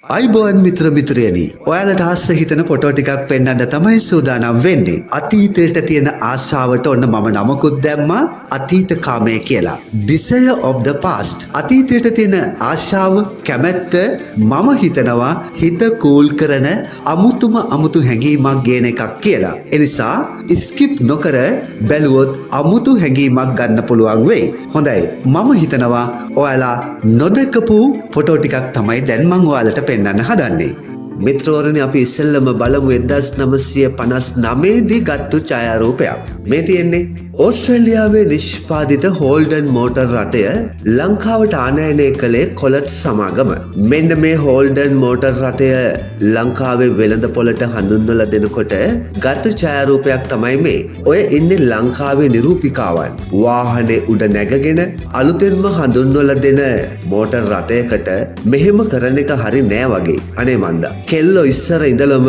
අයිබෝන් මිත්‍ර මිත්‍රයනි ඔයාලට ආස හිතන ෆොටෝ ටිකක් පෙන්වන්න තමයි සූදානම් වෙන්නේ. අතීතයට තියෙන ආශාවට ඔන්න මම නමකුත් දැම්මා අතීත කාමය කියලා. Desire of the past. අතීතයට තියෙන ආශාව කැමැත්ත මම හිතනවා හිත කූල් කරන අමුතු හැඟීමක් ගේන එකක් කියලා. ඒ නිසා ස්කිප් නොකර බැලුවොත් අමුතු හැඟීමක් ගන්න පුළුවන් වෙයි. හොඳයි. මම හිතනවා ඔයාලා නොදකපු ෆොටෝ ටිකක් තමයි දැන් මම ඔයාලට පෙන්වන්න හදන්නේ. මිත්‍රවරුනි අපි ඉස්සෙල්ලම බලමු 1959 දී ගත්තු ඡායාරූපයක්. මේ තියෙන්නේ ඕස්ට්‍රේලියාවේ නිෂ්පාදිත හෝල්ඩන් මෝටර් රථය ලංකාවට ආනයනය කළේ කොලට් සමාගම. මෙන්න මේ හෝල්ඩන් මෝටර් රථය ලංකාවේ වෙළඳපොළට හඳුන්වලා දෙනකොට ගත්තු ඡායාරූපයක් තමයි මේ. ඔය ඉන්නේ ලංකාවේ නිරූපිකාවන්. වාහනේ උඩ නැගගෙන අලුතෙන්ම හඳුන්වලා දෙන මෝටර් රථයකට මෙහෙම කරන එක හරි නෑ වගේ. අනේ මන්දා. කෙල්ලෝ ඉස්සර ඉඳලම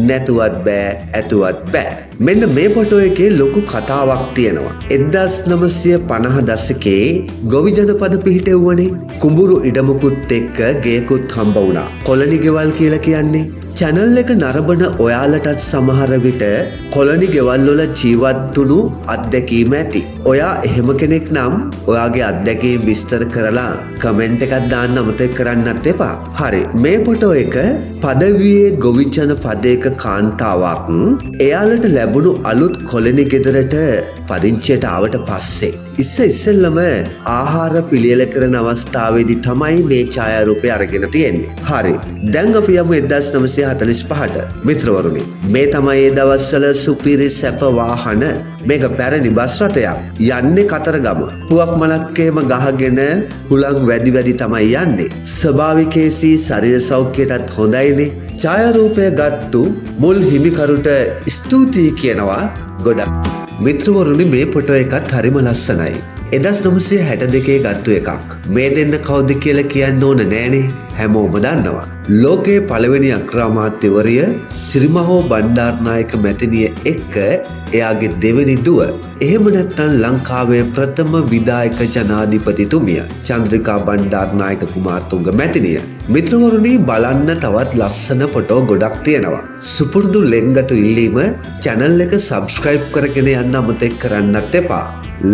නැතුවත් බෑ ඇතුවත් බෑ. මෙන්න මේ ෆොටෝ එකේ ලොකු කතාවක් තියෙනවා. 1950 දශකයේ ගොවි ජනපද පිහිටෙව්වනේ. කුඹුරු ඉඩමකුත් එක්ක ගේකුත් හම්බ වුණා. කොලනි ගෙවල් කියලා කියන්නේ. චැනල් එක නරඹන ඔයාලටත් සමහර විට කොලනි ගෙවල් වල ජීවත් වුණු අත්දැකීම් ඇති. ඔයා එහෙම කෙනෙක් නම් ඔයාගේ අත්දැකීම් විස්තර කරලා කමෙන්ට් එකක් දාන්න අමතක කරන්නත් එපා. හරි. මේ ෆොටෝ එක පදවියේ ගොවි ජනපදයක කාන්තාවක් එයාලට ලැබුණු අලුත් කොලනි ගෙදරට පදිංචියට ආවට පස්සේ ඉස්සෙල්ලම ආහාර පිළියෙල කරන අවස්ථාවේදී තමයි මේ ඡායාරූපය අරගෙන තියෙන්නේ. හරි. දැන් අපි යමු 1945ට. මිත්‍රවරුනි, මේ තමයි ඒ දවස්වල සුපිරි සැප වාහන. මේක පැරණි බස් රථයක්. යන්නේ කතරගම. පුවක් මලක්කේම ගහගෙන හුලං වැඩි තමයි යන්නේ. ස්වභාවිකේසී ශරීර සෞඛ්‍යයටත් හොඳයිනේ. ඡායාරූපය ගත්තු මුල් හිමිකරුට ස්තුතියි කියනවා ගොඩක්. මිත්‍රවරුනි, මේ ෆොටෝ එකත් හරිම ලස්සනයි. 1962 ගත්තු එකක්. මේ දෙන්න කවුද කියලා කියන්න ඕන නෑනේ. හැමෝම දන්නවා. ලෝකයේ පළවෙනි අග්‍රාමාත්‍යවරිය සිරිමහෝ බණ්ඩාරනායක මැතිනිය එක්ක එයාගේ දෙවෙනි දුව. එහෙම නැත්නම් ලංකාවේ ප්‍රථම විධායක ජනාධිපතිතුමිය චන්ද්‍රිකා බණ්ඩාරනායක කුමාරතුංග මැතිනිය. මිත්‍රවරුනි, බලන්න තවත් ලස්සන ෆොටෝ ගොඩක් තියෙනවා. සුපුරුදු ලෙන්ගතු ඉල්ලීම channel එක subscribe කරගෙන යන්න අමතක කරන්නත් එපා.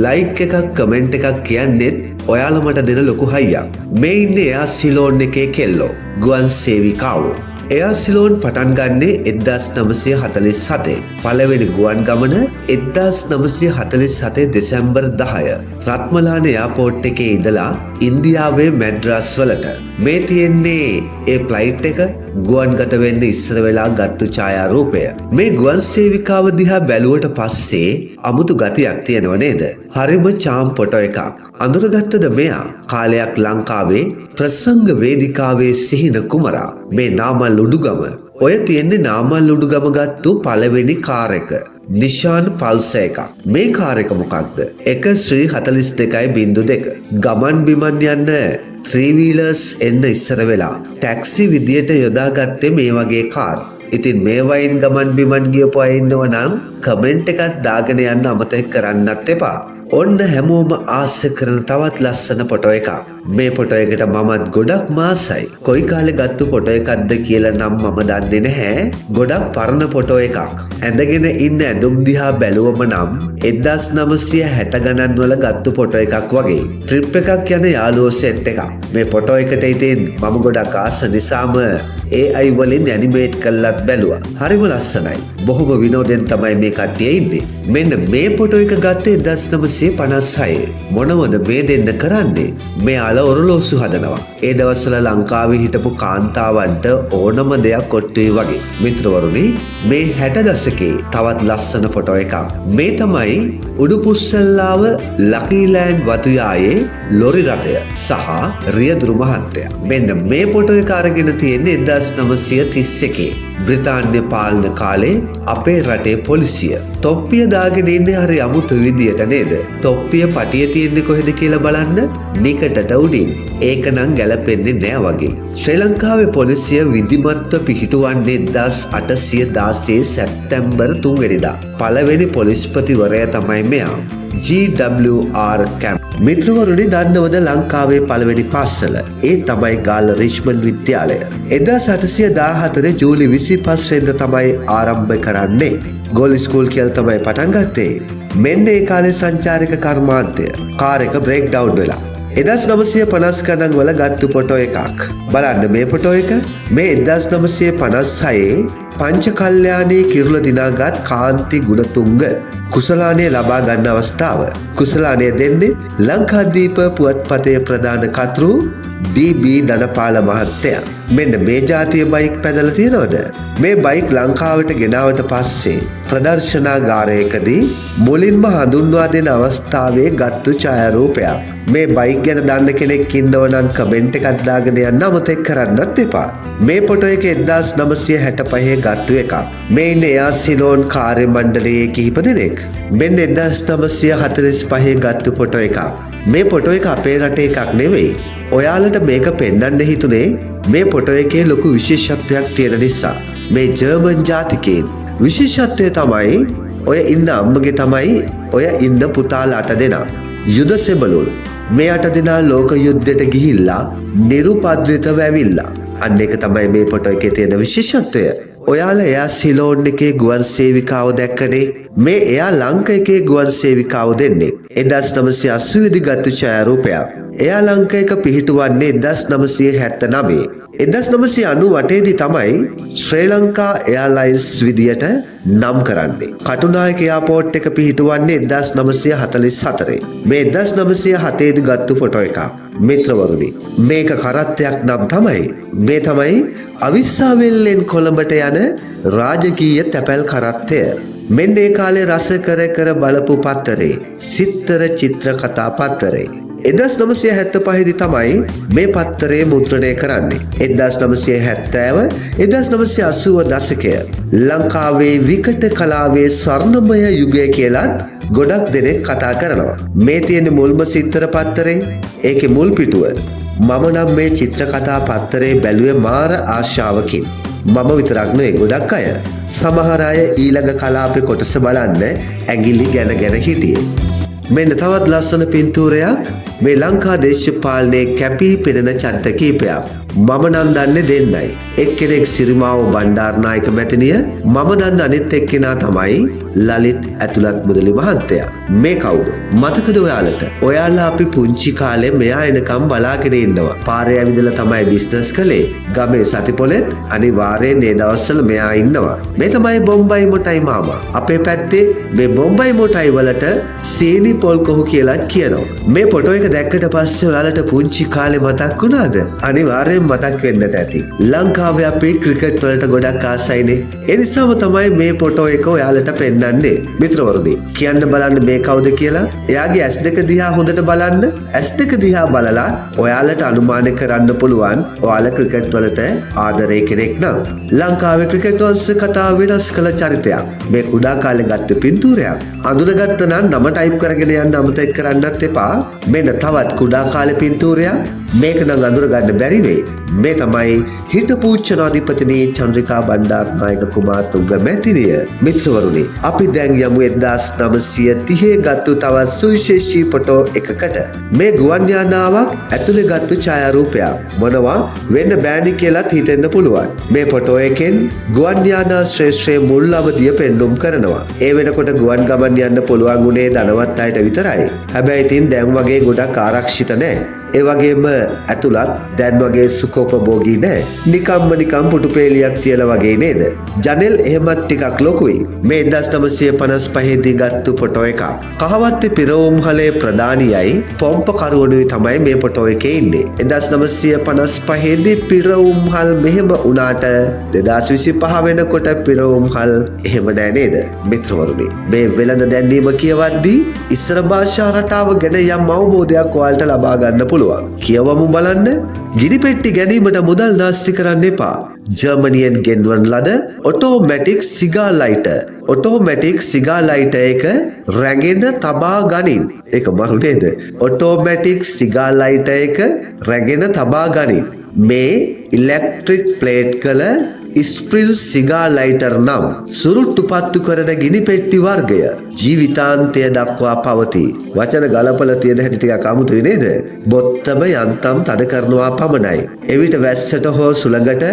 like එකක් කමෙන්ට් එකක් කියන්නෙත් ඔයාලා මට දෙන ලොකු හයියක්. මේ ඉන්නේ එයා සිලෝන් එකේ කෙල්ලෝ. ගුවන් සේවිකාවෝ. එයා සිලෝන් පටන් ගන්නේ 1947. පළවෙනි ගුවන් ගමන 1947 දෙසැම්බර් 10 රත්මලාන එයාපෝට් එකේ ඉඳලා ඉන්දියාවේ මැඩ්‍රාස් වලට. මේ තියෙන්නේ ඒ ෆ්ලයිට් එක ගුවන්ගත වෙන්න ඉස්සර වෙලා ගත්තු ඡායාරූපය. මේ ගුවන් සේවිකාව දිහා බැලුවට පස්සේ අමුතු ගතියක් තියෙනව නේද? හරිම චාම් ෆොටෝ එකක්. අඳුරගත්තද මෙයා? කාලයක් ලංකාවේ ප්‍රසංග වේදිකාවේ සිහින කුමරා. මේ නාමල් උඩුගම. ඔය තියෙන්නේ නාමල් උඩුගම ගත්තු පළවෙනි කාර් එක. නිශාන් පල්ස එකක්. මේ කාර් එක මොකක්ද? 1/42.2. ගමන් බිමන් යන්න 3 wheelers එන්න ඉස්සර වෙලා ටැක්සි විදියට යොදාගත්තේ මේ වගේ කාර්. ඉතින් මේ වයින් ගමන් බිමන් ගියපු අය ඉන්නවා නම් කමෙන්ට් එකක් දාගෙන යන්න අමතක කරන්නත් එපා. ඔන්න හැමෝම ආස කරන තවත් ලස්සන ෆොටෝ එකක්. මේ ෆොටෝ එකට මමත් ගොඩක් මාසයි. කොයි කාලේ ගත්තු ෆොටෝ එකක්ද කියලා නම් මම දන්නේ නැහැ. ගොඩක් පරණ ෆොටෝ එකක්. ඇඳගෙන ඉන්න ඇඳුම් දිහා බැලුවම නම් 1960 ගණන් වල ගත්තු ෆොටෝ එකක් වගේ. ට්‍රිප් එකක් යන යාළුවෝ සෙට් එකක්. මේ ෆොටෝ එකට ඉතින් මම ගොඩක් ආස නිසාම AI වලින් ඇනිමේට් කරලත් බැලුවා. හරිම ලස්සනයි. බොහොම විනෝදෙන් තමයි මේ කට්ටිය ඉන්නේ. මෙන්න මේ ෆොටෝ එක ගත්තේ 1956. මොනවද මේ දෙන්න කරන්නේ? මෙයාලා ඔරලෝසු හදනවා. ඒ දවස්වල ලංකාවේ හිටපු කාන්තාවන්ට ඕනම දෙයක් ඔට්ටුයි වගේ. මිත්‍රවරුනි, මේ 60 දශකයේ තවත් ලස්සන ෆොටෝ එකක්. මේ තමයි උඩුපුස්සල්ලාව ලකීලෑන්ඩ් වතුයායේ ලොරි රථය සහ රියදුරු මහත්තයා. මෙන්න මේ ෆොටෝ එක අරගෙන තියෙන්නේ 1931. බ්‍රිතාන්‍ය පාලන කාලේ අපේ රටේ පොලිසිය තොප්පිය දාගෙන ඉන්නේ හරි අමුතු විදියට නේද? තොප්පිය පටිය තියෙන්නේ කොහෙද කියලා බලන්න. නිකටට උඩින්. ඒක නම් ගැලපෙන්නේ නෑ වගේ. ශ්‍රී ලංකාවේ පොලිසිය විධිමත්ව පිහිටුවන්නේ 1816 සැප්තැම්බර් 3 වෙනිදා. පළවෙනි පොලිස්පතිවරයා තමයි මෙයා. GWR camp. මිත්‍රවරුනි, දන්නවද ලංකාවේ පළවෙනි පාසල? ඒ තමයි ගාල්ල රිච්මන්ඩ් විද්‍යාලය. 1814 ජූලි 25 වෙනිදා තමයි ආරම්භ කරන්නේ. ගෝල් ස්කූල් කියලා තමයි පටන් ගත්තේ. මෙන්න ඒ කාලේ සංචාරික කර්මාන්තය කාර් එක බ්‍රේක් ඩවුන් වෙලා 1950 ගණන් වල ගත්තු ෆොටෝ එකක්. බලන්න මේ ෆොටෝ එක. මේ 1956 පංච කල්යාණී කිරුළ දිනාගත් කාන්ති ගුණතුංග කුසලානය ලබා ගන්න අවස්ථාව. කුසලානය දෙන්නේ ලංකාදීප පුවත්පතේ ප්‍රධාන කතෘ DB ධනපාල මහත්තයා. මෙන්න මේ ජාතිය බයික් පැදලා තියනවද? මේ බයික් ලංකාවට ගෙනාවට පස්සේ ප්‍රදර්ශනාගාරයකදී මුලින්ම හඳුන්වා දෙන අවස්ථාවේ ගත්තු ඡායාරූපයක්. මේ බයික් ගැන දන්න කෙනෙක් ඉන්නව නම් කමෙන්ට් එකක් දාගෙන යන්න අමතක කරන්නත් එපා. මේ ෆොටෝ එක 1965 ගත්තු එකක්. මේ ඉන්නේ එයා සිලෝන් කාර්ය මණ්ඩලයේ කිහිප දෙනෙක්. මෙන්න 1945 ගත්තු ෆොටෝ එකක්. මේ ෆොටෝ එක අපේ රටේ එකක් නෙවෙයි. ඔයාලට මේක පෙන්වන්න හිතුනේ මේ ෆොටෝ එකේ ලොකු විශේෂත්වයක් තියෙන නිසා. මේ ජර්මන් ජාතිකයන් විශේෂත්වය තමයි ඔය ඉන්න අම්මගේ තමයි ඔය ඉන්න පුතාලා 8 දෙනා. යුද සෙබළුන් මේ 8 දෙනා ලෝක යුද්ධයට ගිහිල්ලා නිරුපද්‍රිතව ඇවිල්ලා. අන්න ඒක තමයි මේ ෆොටෝ එකේ තියෙන විශේෂත්වය. ඔයාලා එයා සිලෝන් එකේ ගුවන් සේවිකාව දැක්කනේ. මේ එයා ලංකා එකේ ගුවන් සේවිකාව දෙන්නේ 1980 දී ගත්තු ඡායාරූපයක්. එයා ලංකා එක පිහිටුවන්නේ 1979. 1998 දී තමයි ශ්‍රී ලංකා එයාර්ලයින්ස් විදියට නම් කරන්නේ. කටුනායක එයාපෝට් එක පිහිටුවන්නේ 1944. මේ 1907 දී ගත්තු ෆොටෝ එකක්. මිත්‍රවරුනි, මේක කරත්තයක් නම් තමයි. මේ තමයි අවිස්සාවෙල්ලෙන් කොළඹට යන රාජකීය තැපැල් කරත්තය. මෙන්න ඒ කාලේ රස කර බලපු පත්තරේ සිත්තර චිත්‍ර කතා පත්තරේ 1975 දී තමයි මේ පත්තරේ මුද්‍රණය කරන්නේ. 1970 1980 දශකය ලංකාවේ විකට කලාවේ ස්වර්ණමය යුගය කියලත් ගොඩක් දෙනෙක් කතා කරනවා. මේ තියෙන මුල්ම සිත්තර පත්තරේ ඒකේ මුල් පිටුව. මම නම් මේ චිත්‍ර කතා පත්තරේ බැලුවේ මාර ආශාවකින්. මම විතරක් නෙවෙයි ගොඩක් අය. සමහර අය ඊළඟ කලාපේ කොටස බලන්න ඇඟිලි ගැන හිටියේ. මෙන්න තවත් ලස්සන පින්තූරයක්. මේ ලංකා දේශපාලනයේ කැපී පෙනෙන චරිත කීපයක්. මම නම් දන්නේ දෙන්නයි. එක්කෙනෙක් සිරිමාව බණ්ඩාරනායක මැතිනිය. මම දන්න අනිත් එක්කෙනා තමයි ලලිත් ඇතුළත් මුදලි මහත්තයා. මේ කවුද? මතකද ඔයාලට? ඔයාලා අපි පුංචි කාලේ මෙයා එනකම් බලාගෙන ඉන්නවා. පාරේ ඇවිදලා තමයි බිස්නස් කළේ. ගමේ සතිපොලෙත් අනිවාර්යෙන් මේ දවස්වල මෙයා ඉන්නවා. මේ තමයි බොම්බයි මොටයි මාමා. අපේ පැත්තේ මේ බොම්බයි මොටයි වලට සීනි පොල් කොහු කියලා කියනවා. මේ ෆොටෝ එක දැක්කට පස්සේ ඔයාලට පුංචි කාලේ මතක් වුණාද? අනිවාර්යෙන් මතක් වෙන්නට ඇති. ලංකාවේ අපි ක්‍රිකට් වලට ගොඩක් ආසයිනේ. ඒ නිසාම තමයි මේ ෆොටෝ එක ඔයාලට පෙන්නන්නේ. මිත්‍රවරුනි, කියන්න බලන්න මේ කවුද කියලා. එයාගේ S2 දිහා හොඳට බලන්න. S2 දිහා බලලා ඔයාලට අනුමාන කරන්න පුළුවන් ඔයාලා ක්‍රිකට් වලට ආදරේ කෙනෙක් නම්. ලංකාවේ ක්‍රිකට් වංශ කතාව වෙනස් කළ චරිතයක්. මේ කුඩා කාලේ ගත්ත පින්තූරයක්. අඳුනගත්ත නම් නම ටයිප් කරගෙන යන්න අමතක කරන්නත් එපා. මෙන්න තවත් කුඩා කාලේ පින්තූරයක්. මේක නම් අඳුර ගන්න බැරි වෙයි. මේ තමයි හිටපු ජනාධිපතිනි චන්ද්‍රිකා බණ්ඩාරනායක කුමාරතුංග මැතිනිය. මිත්‍රවරුනි, අපි දැන් යමු 1930 ගත්තු තවත් සුවිශේෂී ෆොටෝ එකකට. මේ ගුවන් යානාවක් ඇතුලේ ගත්තු ඡායාරූපයක්. මොනවා වෙන්න බෑනි කියලාත් හිතෙන්න පුළුවන්. මේ ෆොටෝ එකෙන් ගුවන් යානා ශ්‍රේෂ්ඨයේ මුල් අවධිය පෙන්눔 කරනවා. ඒ වෙනකොට ගුවන් ගමන් යන්න පුළුවන් උනේ ධනවත් අයට විතරයි. හැබැයි ඉතින් දැන් වගේ ගොඩක් ආරක්ෂිත නැහැ. ඒ වගේම ඇතුළත් දැන් වගේ සුඛෝපභෝගී නෑ. නිකම් පුටු පේලියක් තියලා වගේ නේද? ජනෙල් එහෙමත් ටිකක් ලොකුයි. මේ 1955 දී ගත්තු ෆොටෝ එකක්. කහවත්තේ පිරවුම්හලේ ප්‍රධානියයි පොම්ප කරුවණුයි තමයි මේ ෆොටෝ එකේ ඉන්නේ. 1955 දී පිරවුම්හල් මෙහෙම වුණාට 2025 වෙනකොට පිරවුම්හල් එහෙම නෑ නේද? මිත්‍රවරුනි, මේ වෙළඳ දැන්වීම කියවද්දී ඉස්සර භාෂා රටාව ගැන යම් අවබෝධයක් ඔයාලට ලබා ගන්න පුළුවන්. කියවමු බලන්න. ගිනිපෙට්ටි ගැනීමට මුදල් නාස්ති කරන්න එපා. ජර්මනියෙන් ගෙන්වන ලද ඔටෝමැටික් සිගා ලයිටර්. ඔටෝමැටික් සිගා ලයිටර් එක රැගෙන තබා ගනින්. ඒක මරු නේද? ඔටෝමැටික් සිගා ලයිටර් එක රැගෙන තබා ගනින්. මේ ඉලෙක්ට්‍රික් ප්ලේට් කළ ස්ප්‍රිල් සිගා ලයිටර් නම් සුරුට්ටු පත්තු කරන ගිනි පෙට්ටි වර්ගය ජීවිතාන්තය දක්වා පවතී. වචන ගලපල තියෙන හැටි ටිකක් අමුතුයි නේද? බොත්තම යන්තම් තද කරනවා පමණයි. එවිට වැස්සට හෝ සුළඟට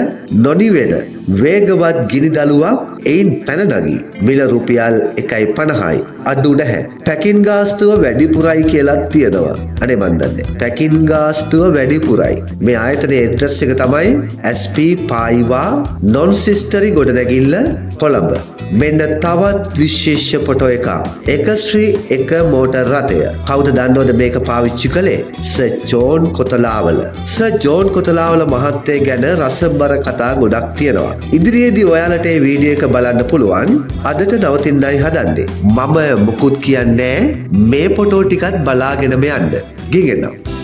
නොනිවෙන වේගවත් ගිනි දළුවක් එයින් පැන නගී. මිල රුපියල් 1.50යි. අඩු නැහැ. පැකින් ගාස්තුව වැඩිපුරයි කියලාත් තියෙනවා. අනේ මන් දන්නේ. පැකින් ගාස්තුව වැඩිපුරයි. මේ ආයතනයේ ඇඩ්‍රස් එක තමයි SP පායිවා නොන්සිස්ටරි ගොඩනැගිල්ල කොළඹ. මෙන්න තවත් විශේෂ ෆොටෝ එකක්. එක ශ්‍රී එක මෝටර් රථය. කවුද දන්නවද මේක පාවිච්චි කළේ? Sir John Kotelawala. Sir John Kotelawala මහත්තයා ගැන රසබර කතා ගොඩක් තියෙනවා. ඉදිරියේදී ඔයාලට මේ වීඩියෝ එක බලන්න පුළුවන්. අදට නවතින්නයි හදන්නේ. මම මුකුත් කියන්නේ මේ ෆොටෝ ටිකත් බලාගෙනම යන්න. ගිහින් එන්න.